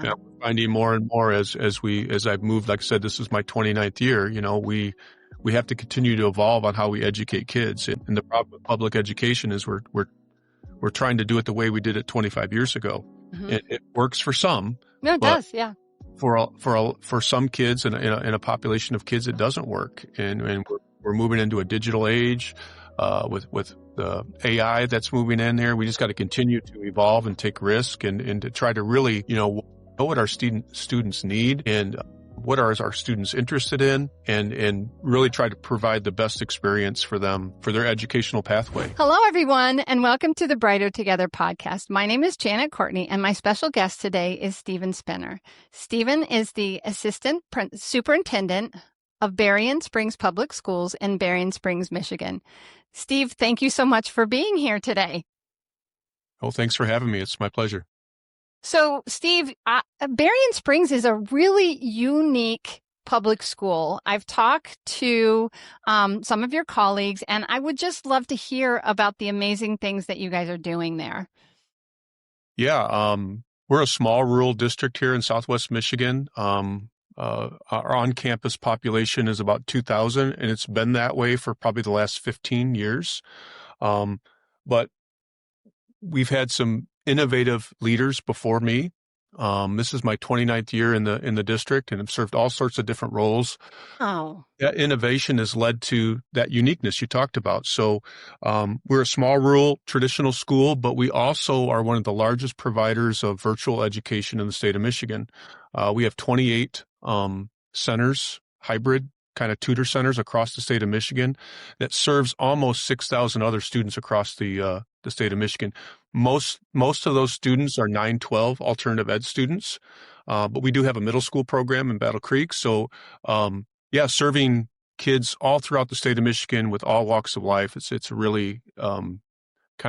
Yeah, we're finding more and more as I've moved. Like I said, this is my 29th year. We have to continue to evolve on how we educate kids. And the problem with public education is we're trying to do it the way we did it 25 years ago. Mm-hmm. It works for some. No, it does. Yeah. For some kids in a population of kids, it doesn't work. And we're moving into a digital age, with the AI that's moving in there. We just got to continue to evolve and take risk and to try to really, know what our students need and what are our students interested in, and really try to provide the best experience for them for their educational pathway. Hello, everyone, and welcome to the Brighter Together podcast. My name is Janet Courtney, and my special guest today is Steven Spenner. Steven is the Assistant Superintendent of Barian Springs Public Schools in Barian Springs, Michigan. Steve, thank you so much for being here today. Oh, thanks for having me. It's my pleasure. So, Steve, Barian Springs is a really unique public school. I've talked to some of your colleagues, and I would just love to hear about the amazing things that you guys are doing there. Yeah, we're a small rural district here in Southwest Michigan. Our on-campus population is about 2,000, and it's been that way for probably the last 15 years. But we've had some innovative leaders before me. This is my 29th year in the district, and I've served all sorts of different roles. Oh, that innovation has led to that uniqueness you talked about. So we're a small rural traditional school, but we also are one of the largest providers of virtual education in the state of Michigan. We have 28 centers, hybrid kind of tutor centers across the state of Michigan that serves almost 6,000 other students across the state of Michigan. Most of those students are 9-12 alternative ed students, but we do have a middle school program in Battle Creek. So, serving kids all throughout the state of Michigan with all walks of life. It's really kind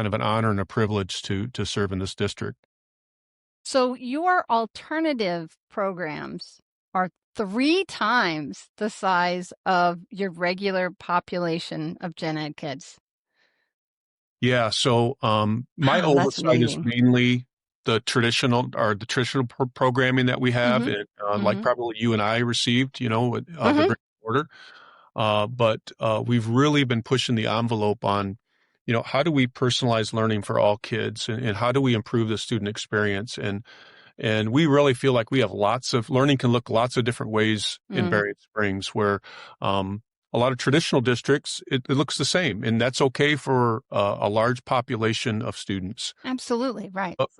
of an honor and a privilege to serve in this district. So your alternative programs are 3 times the size of your regular population of gen ed kids. Yeah. So, my oversight is mainly the traditional programming that we have, and like probably you and I received, with the brick and mortar. But we've really been pushing the envelope on, how do we personalize learning for all kids, and how do we improve the student experience? And we really feel like we have learning can look lots of different ways in Barian Springs, where a lot of traditional districts, it looks the same, and that's okay for a large population of students. Absolutely, right. But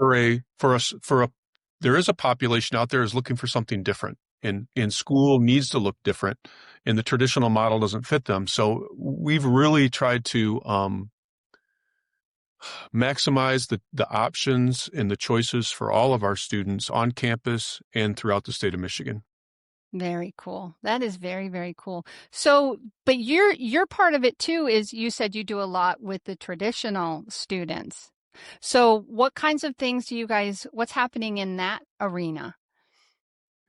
there is a population out there is looking for something different, and school needs to look different, and the traditional model doesn't fit them. So we've really tried to maximize the options and the choices for all of our students on campus and throughout the state of Michigan. Very cool. That is very, very cool. So, but your part of it too is you said you do a lot with the traditional students. So what kinds of things what's happening in that arena?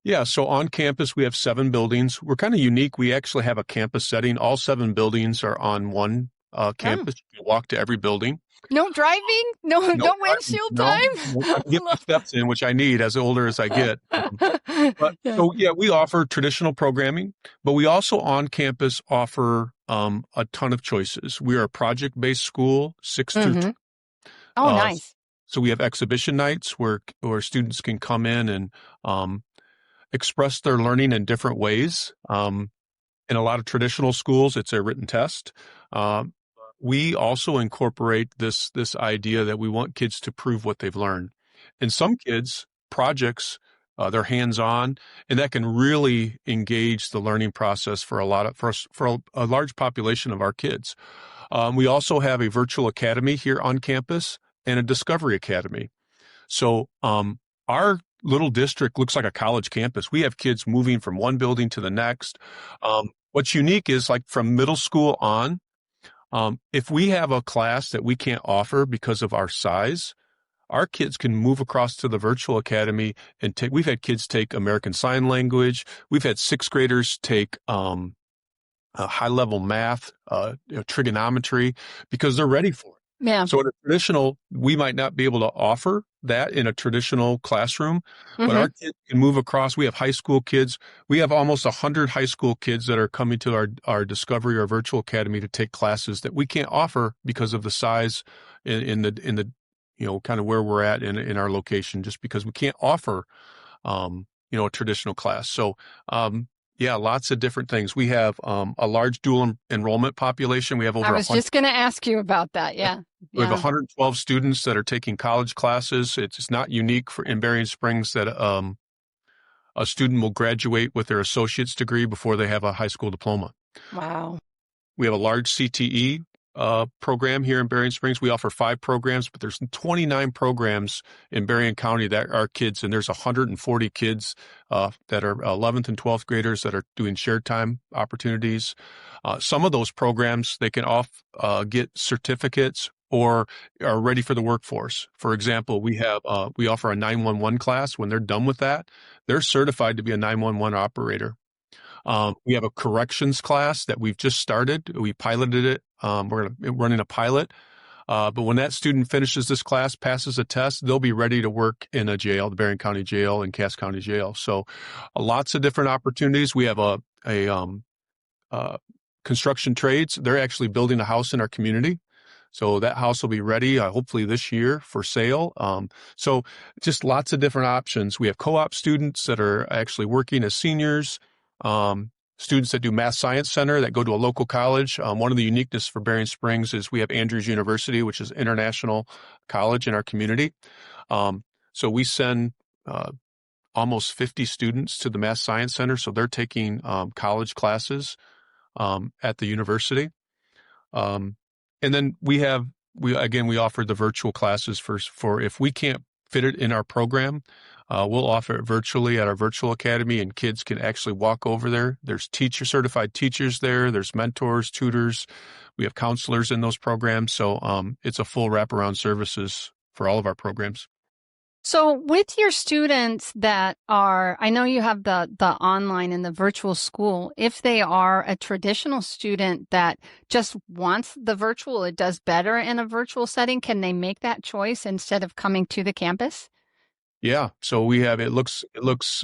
Yeah. So on campus, we have 7 buildings. We're kind of unique. We actually have a campus setting. All 7 buildings are on one campus. You walk to every building. No driving? No windshield time? I get my steps in, which I need as older as I get. So we offer traditional programming, but we also on campus offer a ton of choices. We are a project-based school, 6 through 12. Oh, nice. So we have exhibition nights where students can come in and express their learning in different ways. In a lot of traditional schools, it's a written test. We also incorporate this idea that we want kids to prove what they've learned. And some kids, projects, they're hands-on, and that can really engage the learning process for a large population of our kids. We also have a virtual academy here on campus and a discovery academy. So our little district looks like a college campus. We have kids moving from one building to the next. What's unique is, like, from middle school on, if we have a class that we can't offer because of our size, our kids can move across to the virtual academy and we've had kids take American Sign Language. We've had 6th graders take high-level math, trigonometry, because they're ready for it. Yeah. So in a traditional, we might not be able to offer that in a traditional classroom, but Mm-hmm. our kids can move across. We have high school kids. We have almost 100 high school kids that are coming to our Discovery or Virtual Academy to take classes that we can't offer because of the size in the kind of where we're at in our location, just because we can't offer a traditional class. So, yeah, lots of different things. We have a large dual enrollment population. We have I over was 100. just going to ask you about that. Yeah. We have Yeah. 112 students that are taking college classes. It's not unique in Barian Springs that a student will graduate with their associate's degree before they have a high school diploma. Wow. We have a large CTE program here in Barian Springs. We offer 5 programs, but there's 29 programs in Barian County that are kids, and there's 140 kids that are 11th and 12th graders that are doing shared time opportunities. Some of those programs, they can get certificates or are ready for the workforce. For example, we offer a 911 class. When they're done with that, they're certified to be a 911 operator. We have a corrections class that we've just started. We piloted it. We're running a pilot. But when that student finishes this class, passes a test, they'll be ready to work in a jail, the Barian County Jail and Cass County Jail. So lots of different opportunities. We have construction trades. They're actually building a house in our community. So that house will be ready, hopefully this year for sale. So just lots of different options. We have co-op students that are actually working as seniors, students that do Math Science Center that go to a local college. One of the uniqueness for Barian Springs is we have Andrews University, which is an international college in our community. So we send almost 50 students to the Math Science Center. So they're taking college classes at the university. And then we offer the virtual classes for if we can't fit it in our program, we'll offer it virtually at our virtual academy, and kids can actually walk over there. There's certified teachers there. There's mentors, tutors. We have counselors in those programs. So it's a full wraparound services for all of our programs. So with your students I know you have the online and the virtual school. If they are a traditional student that just wants the virtual, it does better in a virtual setting, can they make that choice instead of coming to the campus? Yeah. So we have, it looks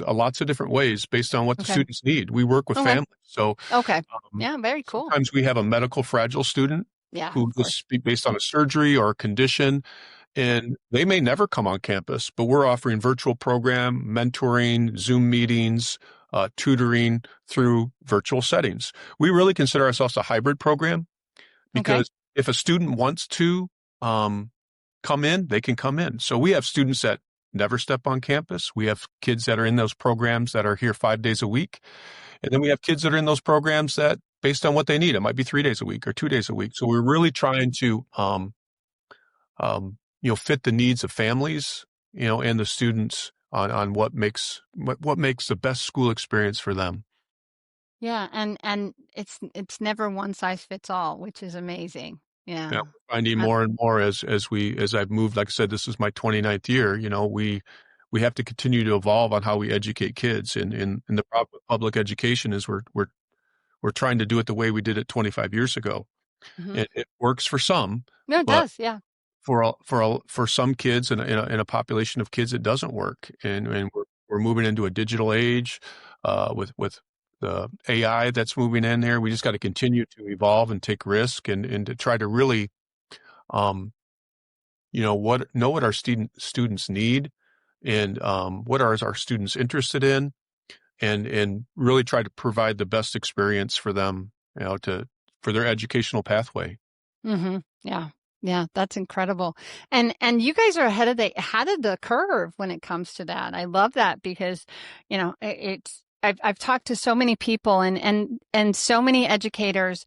lots of different ways based on what the Okay. students need. We work with Okay. families. So Okay. Yeah, very cool. sometimes we have a medical fragile student Yeah, who of course. based on a surgery or a condition, and they may never come on campus, but we're offering virtual program, mentoring, Zoom meetings, tutoring through virtual settings. We really consider ourselves a hybrid program because if a student wants to come in, they can come in. So we have students that never step on campus. We have kids that are in those programs that are here 5 days a week. And then we have kids that are in those programs that, based on what they need, it might be 3 days a week or 2 days a week. So we're really trying to fit the needs of families, and the students on what makes the best school experience for them. Yeah, and it's never one size fits all, which is amazing. Yeah. We're finding more and more as I've moved. Like I said, this is my 29th year. We have to continue to evolve on how we educate kids, and the problem with public education is we're trying to do it the way we did it 25 years ago. Mm-hmm. It works for some, No, it but does. Yeah. for some kids in a population of kids, it doesn't work, and we're moving into a digital age with the AI that's moving in there. We just got to continue to evolve and take risk and to try to really, know what our students need, and what are our students interested in, and really try to provide the best experience for them, for their educational pathway. Mm-hmm. Yeah. Yeah, that's incredible. And you guys are ahead of the curve when it comes to that. I love that because, I've talked to so many people and so many educators.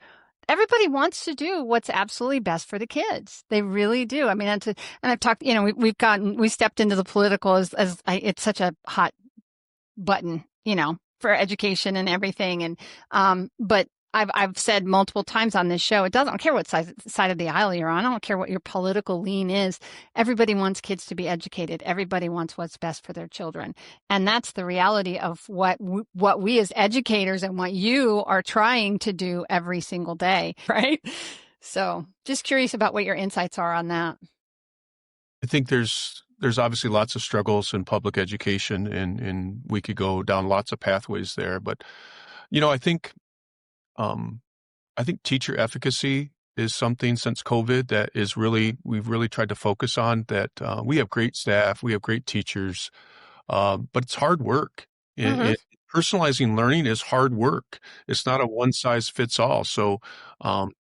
Everybody wants to do what's absolutely best for the kids. They really do. I mean, and I've talked, we stepped into the political it's such a hot button, for education and everything. And, but I've said multiple times on this show, I don't care what side of the aisle you're on. I don't care what your political lean is. Everybody wants kids to be educated. Everybody wants what's best for their children. And that's the reality of what we as educators and what you are trying to do every single day, right? So just curious about what your insights are on that. I think there's obviously lots of struggles in public education, and we could go down lots of pathways there. But I think um, teacher efficacy is something since COVID that we've really tried to focus on. That we have great staff, we have great teachers, but it's hard work. Mm-hmm. Personalizing learning is hard work. It's not a one size fits all. So um,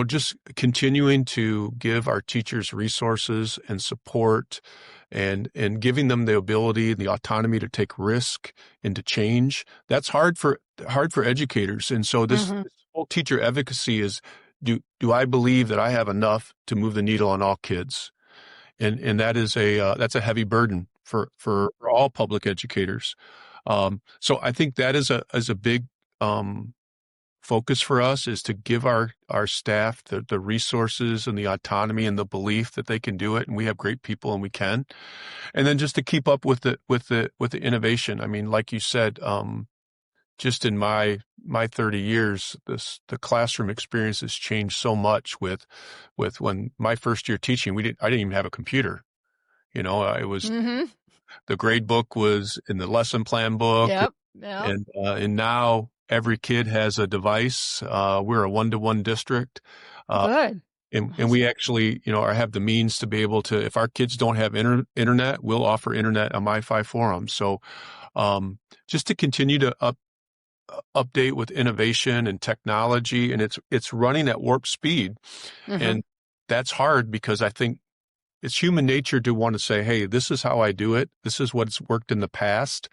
just continuing to give our teachers resources and support and giving them the ability, the autonomy to take risk and to change. That's hard for educators. And so Mm-hmm. this whole teacher advocacy is, do I believe that I have enough to move the needle on all kids? And that is that's a heavy burden for all public educators. So I think that is a big focus for us, is to give our staff the resources and the autonomy and the belief that they can do it, and we have great people and we can. And then just to keep up with the innovation. I mean, like you said, just in my 30 years, the classroom experience has changed so much with when my first year teaching, I didn't even have a computer. It was, Mm-hmm. the grade book was in the lesson plan book, Yep. Yep. and now every kid has a device. We're a one-to-one district. Uh, Good. and we actually, have the means to be able to, if our kids don't have internet, we'll offer internet on MiFi for them. So, just to continue to update with innovation and technology, and it's running at warp speed. Mm-hmm. And that's hard because I think it's human nature to want to say, hey, this is how I do it. This is what's worked in the past.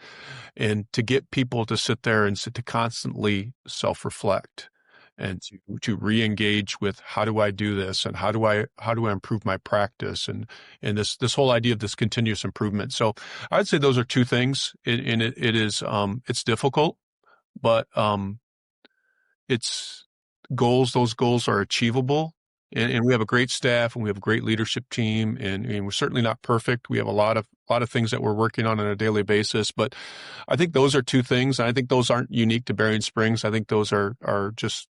And to get people to sit there and to constantly self-reflect and to re-engage with, how do I do this? And how do I improve my practice? And this whole idea of this continuous improvement. So I would say those are two things. It's difficult, but those goals are achievable. And we have a great staff, and we have a great leadership team, and we're certainly not perfect. We have a lot of things that we're working on a daily basis. But I think those are two things. And I think those aren't unique to Barian Springs. I think those are just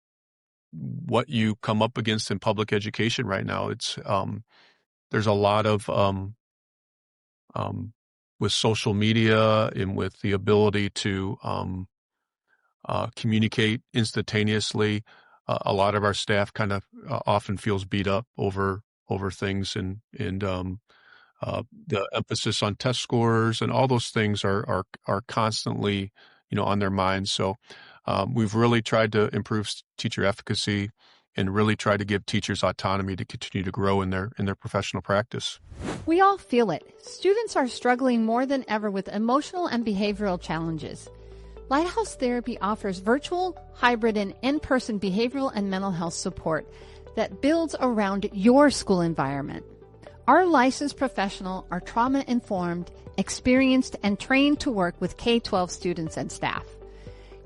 what you come up against in public education right now. It's there's a lot of with social media and with the ability to communicate instantaneously. A lot of our staff kind of often feels beat up over things, and the emphasis on test scores and all those things are constantly, on their minds. So we've really tried to improve teacher efficacy and really try to give teachers autonomy to continue to grow in their professional practice. We all feel it. Students are struggling more than ever with emotional and behavioral challenges. Lighthouse Therapy offers virtual, hybrid, and in-person behavioral and mental health support that builds around your school environment. Our licensed professionals are trauma-informed, experienced, and trained to work with K-12 students and staff.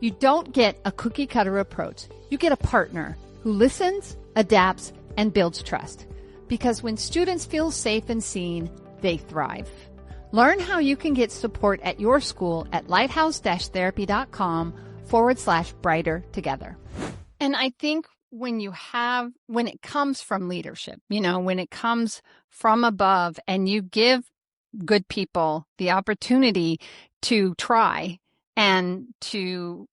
You don't get a cookie-cutter approach. You get a partner who listens, adapts, and builds trust. Because when students feel safe and seen, they thrive. Learn how you can get support at your school at lighthouse-therapy.com/brighter together. And I think when it comes from leadership, when it comes from above and you give good people the opportunity to try and to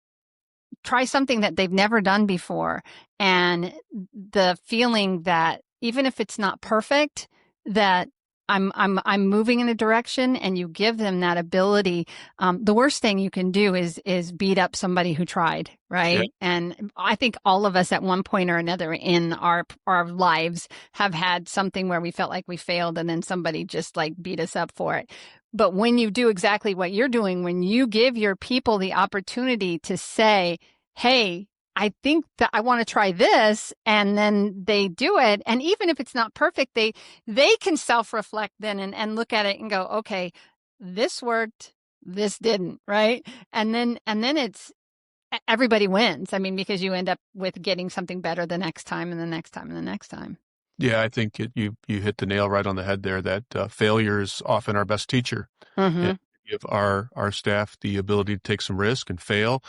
try something that they've never done before, and the feeling that even if it's not perfect, that I'm moving in a direction, and you give them that ability. The worst thing you can do is beat up somebody who tried, right? Yeah. And I think all of us at one point or another in our lives have had something where we felt like we failed, and then somebody just like beat us up for it. But when you do exactly what you're doing, when you give your people the opportunity to say, hey, I think that I want to try this, and then they do it. And even if it's not perfect, they can self-reflect then and look at it and go, okay, this worked, this didn't, right? And then it's everybody wins. I mean, because you end up with getting something better the next time and the next time and the next time. Yeah, I think you hit the nail right on the head there, that failure is often our best teacher. Mm-hmm. And give our staff the ability to take some risk and fail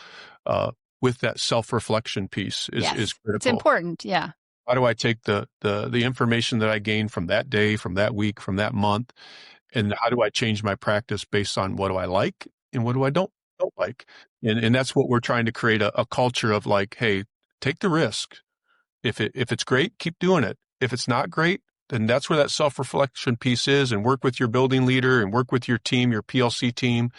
with that self-reflection piece is Yes, critical. it's important. Yeah. How do I take the information that I gain from that day, from that week, from that month, and how do I change my practice based on what do I like and what do I don't like? And that's what we're trying to create a culture of like, hey, take the risk. If it's great, keep doing it. If it's not great, then that's where that self-reflection piece is, and work with your building leader and work with your team, your PLC team,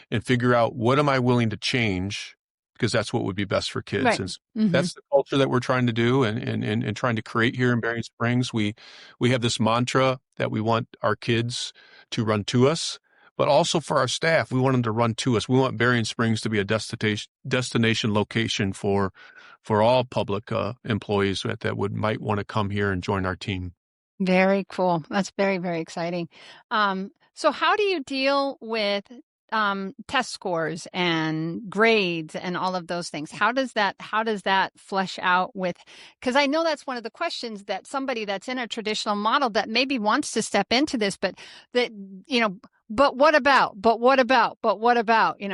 and figure out what am I willing to change, because that's what would be best for kids. Right. And Mm-hmm. that's the culture that we're trying to do and trying to create here in Barian Springs. We have this mantra that we want our kids to run to us, but also for our staff, we want them to run to us. We want Barian Springs to be a destination location for all public employees that might want to come here and join our team. Very cool. That's very, very exciting. So how do you deal with test scores and grades and all of those things? How does that flesh out with, because I know that's one of the questions that somebody that's in a traditional model that maybe wants to step into this, but that, but what about,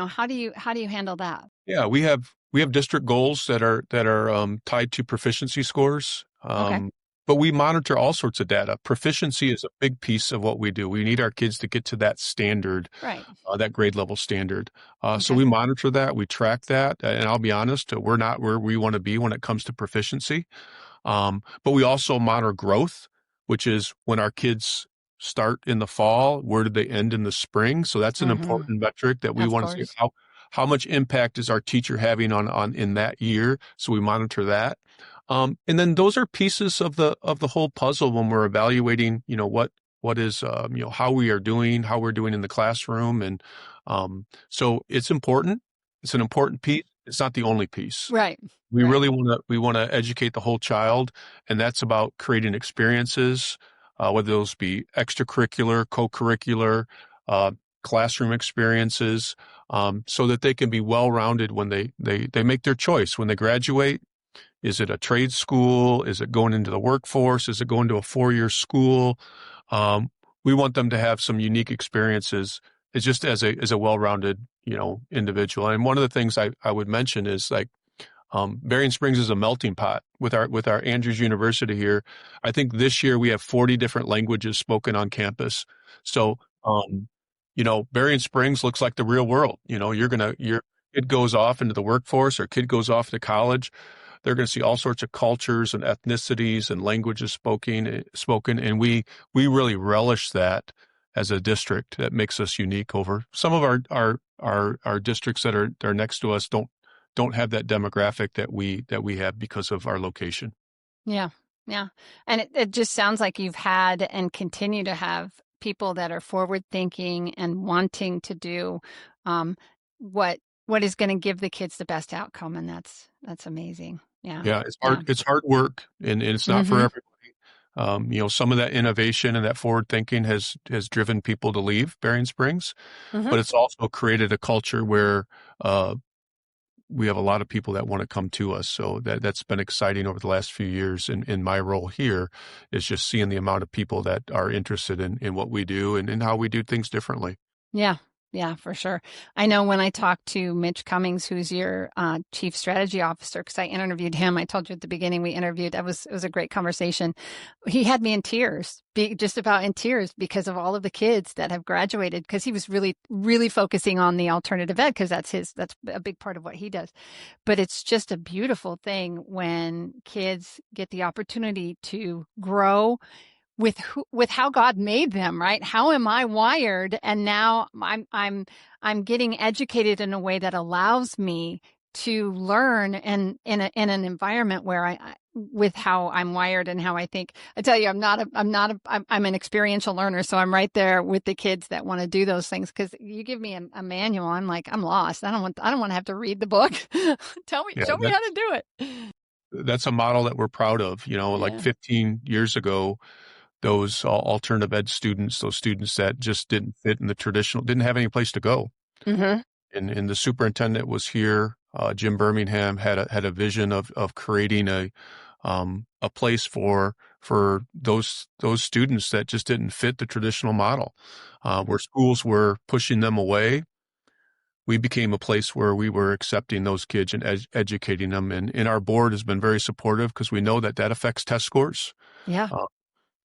how do you handle that? Yeah, we have district goals that are tied to proficiency scores. Okay. But we monitor all sorts of data. Proficiency is a big piece of what we do. We need our kids to get to that standard, Right. that grade level standard. Okay. So we monitor that, we track that, and I'll be honest, we're not where we want to be when it comes to proficiency. But we also monitor growth, which is when our kids start in the fall, where did they end in the spring? So that's an important metric that we want to see. How much impact is our teacher having on in that year? So we monitor that. And then those are pieces of the whole puzzle when we're evaluating, what is, how we're doing in the classroom. And, so it's important. It's an important piece. It's not the only piece. Right. We really want to educate the whole child. And that's about creating experiences, whether those be extracurricular, co-curricular, classroom experiences, so that they can be well-rounded when they make their choice when they graduate. Is it a trade school? Is it going into the workforce? Is it going to a 4-year school? We want them to have some unique experiences. It's just as a well-rounded, individual. And one of the things I would mention is like, Barian Springs is a melting pot with our Andrews University here. I think this year we have 40 different languages spoken on campus. So, Barian Springs looks like the real world. Your kid goes off into the workforce or kid goes off to college. They're going to see all sorts of cultures and ethnicities and languages spoken, and we really relish that as a district. That makes us unique over some of our districts that are next to us. Don't have that demographic that we have because of our location. Yeah, yeah, and it just sounds like you've had and continue to have people that are forward thinking and wanting to do what is going to give the kids the best outcome, and that's amazing. Yeah, it's hard. Yeah. It's hard work, and it's not for everybody. Some of that innovation and that forward thinking has driven people to leave Barian Springs, but it's also created a culture where we have a lot of people that want to come to us. So that's been exciting over the last few years. In my role here is just seeing the amount of people that are interested in what we do and how we do things differently. Yeah. Yeah, for sure. I know when I talked to Mitch Cummings, who's your chief strategy officer, because I interviewed him. I told you at the beginning we interviewed. It was a great conversation. He had me in tears, just about in tears, because of all of the kids that have graduated. Because he was really, really focusing on the alternative ed, because that's a big part of what he does. But it's just a beautiful thing when kids get the opportunity to grow with how God made them, right? How am I wired? And now I'm getting educated in a way that allows me to learn and in an environment where with how I'm wired and how I think. I tell you, I'm an experiential learner, so I'm right there with the kids that want to do those things. Because you give me a manual, I'm like, I'm lost. I don't want to have to read the book. Show me how to do it. That's a model that we're proud of. Like 15 years ago, those alternative ed students, those students that just didn't fit in the traditional, didn't have any place to go. And the superintendent was here. Jim Birmingham had a vision of creating a place for those students that just didn't fit the traditional model, where schools were pushing them away. we became a place where we were accepting those kids and educating them. And our board has been very supportive because we know that that affects test scores. Yeah. Uh,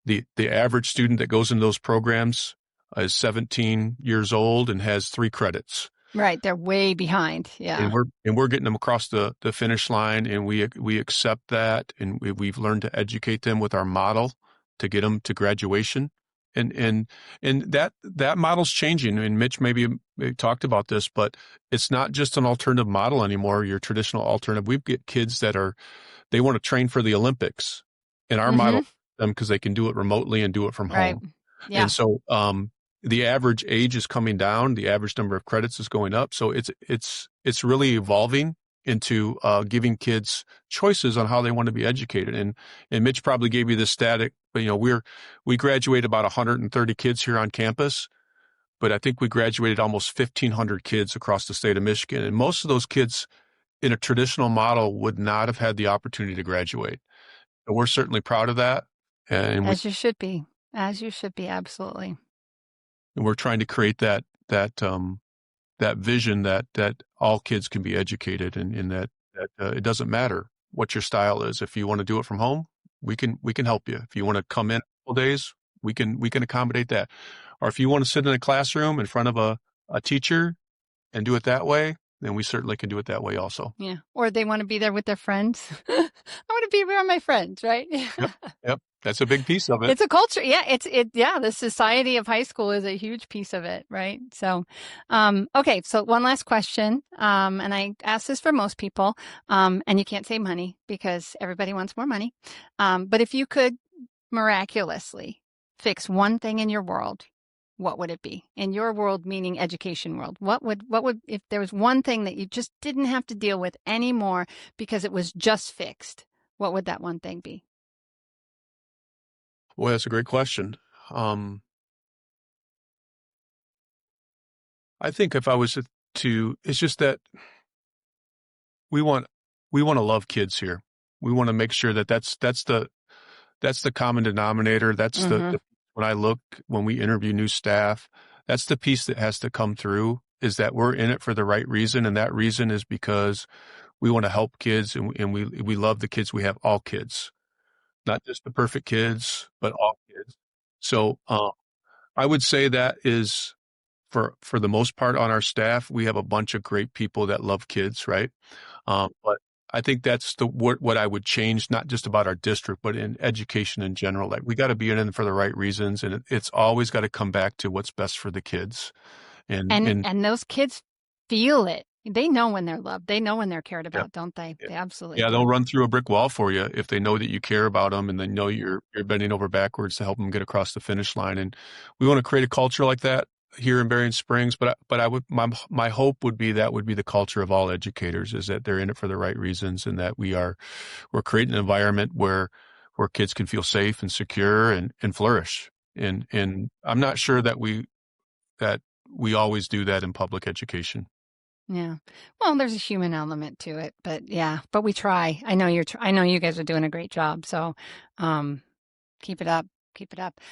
the average student that goes into those programs is 17 years old and has 3 credits. Right. They're way behind. Yeah. And we're getting them across the finish line, and we accept that, and we've learned to educate them with our model to get them to graduation. And that model's changing. And Mitch maybe talked about this, but it's not just an alternative model anymore, your traditional alternative. We've got kids that they want to train for the Olympics, and our model them because they can do it remotely and do it from Right. home. Yeah. And so the average age is coming down, the average number of credits is going up. So it's really evolving into giving kids choices on how they want to be educated. And Mitch probably gave you this static, but we graduate about 130 kids here on campus, but I think we graduated almost 1,500 kids across the state of Michigan. And most of those kids in a traditional model would not have had the opportunity to graduate. So we're certainly proud of that. And As you should be. As you should be. Absolutely. And we're trying to create that vision that all kids can be educated, and that it doesn't matter what your style is. If you want to do it from home, we can help you. If you want to come in a couple days, we can accommodate that. Or if you want to sit in a classroom in front of a teacher and do it that way, then we certainly can do it that way also. Yeah. Or they want to be there with their friends. I want to be around my friends, right? Yep. That's a big piece of it. It's a culture. Yeah. The society of high school is a huge piece of it. Right. So, okay. So one last question. And I ask this for most people, and you can't say money because everybody wants more money. But if you could miraculously fix one thing in your world, what would it be? In your world, meaning education world, what would, if there was one thing that you just didn't have to deal with anymore because it was just fixed, what would that one thing be? Well, that's a great question. I think if I was to, it's just that we want to love kids here. We want to make sure that that's the common denominator. That's when we interview new staff, that's the piece that has to come through, is that we're in it for the right reason. And that reason is because we want to help kids, and we love the kids. We have all kids, not just the perfect kids, but all kids. So I would say that is for the most part on our staff, we have a bunch of great people that love kids, right? But I think that's what I would change, not just about our district, but in education in general. Like, we got to be in it for the right reasons, and it's always got to come back to what's best for the kids. And those kids feel it. They know when they're loved. They know when they're cared about, don't they? They absolutely do. They'll run through a brick wall for you if they know that you care about them, and they know you're bending over backwards to help them get across the finish line. And we want to create a culture like that here in Barian Springs, but I would, my hope would be that would be the culture of all educators, is that they're in it for the right reasons, and that we're creating an environment where kids can feel safe and secure and flourish. And I'm not sure that we always do that in public education. Yeah. Well, there's a human element to it, but we try. I know you guys are doing a great job. So, keep it up.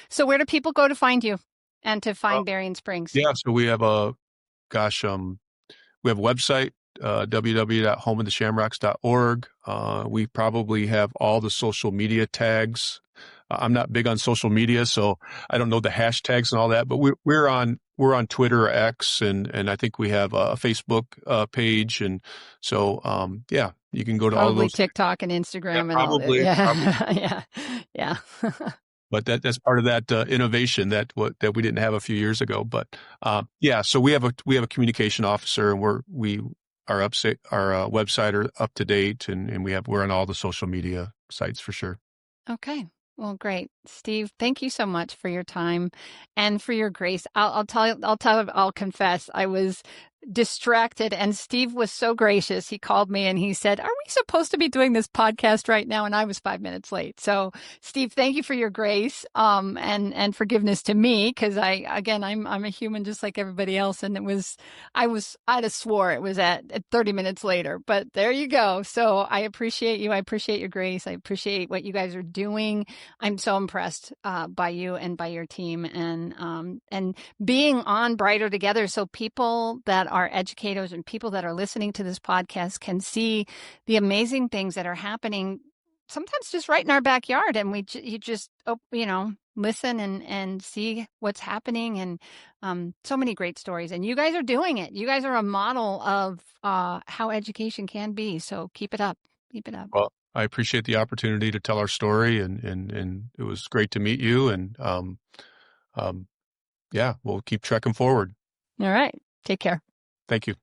So where do people go to find you and to find Barian Springs? Yeah. So we have we have a website, www.homeoftheshamrocks.org. We probably have all the social media tags. I'm not big on social media, so I don't know the hashtags and all that, but we're on Twitter or X, and I think we have a Facebook page, and so you can go to all those. TikTok and Instagram and probably, all that. Yeah. But that's part of that innovation that we didn't have a few years ago. But so we have a communication officer, and our website are up to date, and we're on all the social media sites for sure. Okay. Well, great. Steve, thank you so much for your time and for your grace. I'll confess, I was distracted, and Steve was so gracious. He called me and he said, "Are we supposed to be doing this podcast right now?" And I was 5 minutes late. So Steve, thank you for your grace, and forgiveness to me. Cause I'm a human just like everybody else. And I'd have swore it was at 30 minutes later, but there you go. So I appreciate you. I appreciate your grace. I appreciate what you guys are doing. I'm so impressed, by you and by your team, and being on Brighter Together. So people that our educators and people that are listening to this podcast can see the amazing things that are happening sometimes just right in our backyard. And you just, listen and see what's happening, and so many great stories. And you guys are doing it. You guys are a model of how education can be. So keep it up. Keep it up. Well, I appreciate the opportunity to tell our story, and it was great to meet you. And yeah, we'll keep trekking forward. All right. Take care. Thank you.